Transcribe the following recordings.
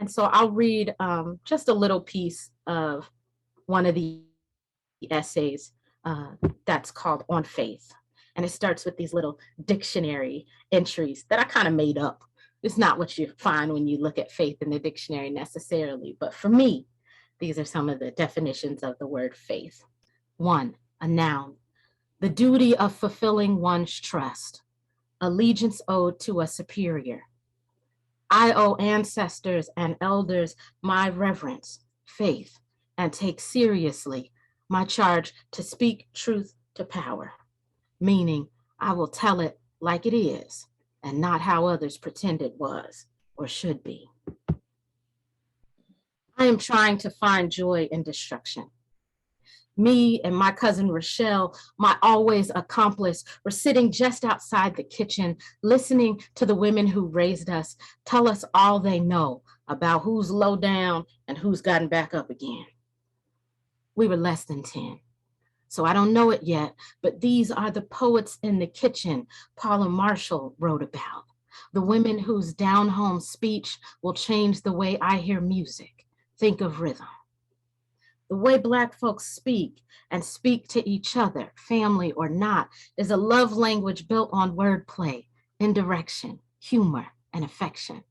And so I'll read just a little piece of one of the essays that's called On Faith. And it starts with these little dictionary entries that I kind of made up. It's not what you find when you look at faith in the dictionary necessarily, but for me, these are some of the definitions of the word faith. 1, a noun, the duty of fulfilling one's trust, allegiance owed to a superior. I owe ancestors and elders my reverence, faith, and take seriously my charge to speak truth to power, meaning I will tell it like it is and not how others pretend it was or should be. I am trying to find joy in destruction. Me and my cousin Rochelle, my always accomplice, were sitting just outside the kitchen, listening to the women who raised us tell us all they know about who's low down and who's gotten back up again. We were less than 10, so I don't know it yet, but these are the poets in the kitchen Paula Marshall wrote about, the women whose down-home speech will change the way I hear music, think of rhythm. The way Black folks speak and speak to each other, family or not, is a love language built on wordplay, indirection, humor, and affection.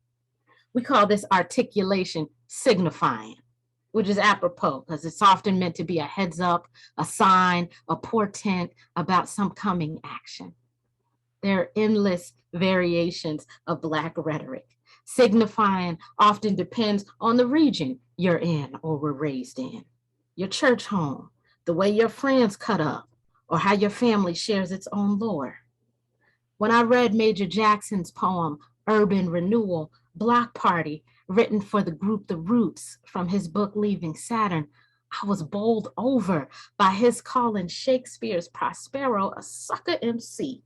We call this articulation signifying, which is apropos because it's often meant to be a heads up, a sign, a portent about some coming action. There are endless variations of Black rhetoric. Signifying often depends on the region you're in or were raised in, your church home, the way your friends cut up, or how your family shares its own lore. When I read Major Jackson's poem, Urban Renewal, Block Party, written for the group The Roots from his book Leaving Saturn, I was bowled over by his calling Shakespeare's Prospero a sucker MC.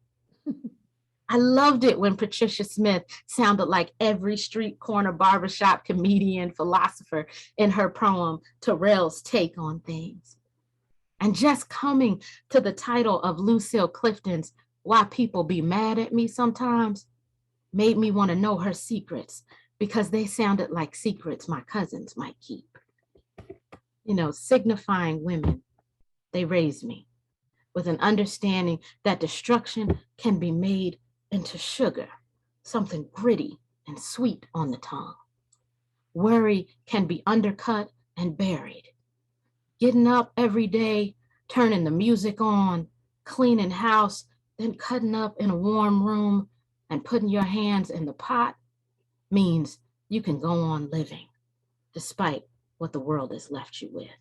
I loved it when Patricia Smith sounded like every street corner barbershop comedian philosopher in her poem, Terrell's Take on Things. And just coming to the title of Lucille Clifton's Why People Be Mad at Me Sometimes made me want to know her secrets because they sounded like secrets my cousins might keep. You know, signifying women, they raised me with an understanding that destruction can be made into sugar, something gritty and sweet on the tongue. Worry can be undercut and buried. Getting up every day, turning the music on, cleaning house, then cutting up in a warm room and putting your hands in the pot means you can go on living despite what the world has left you with.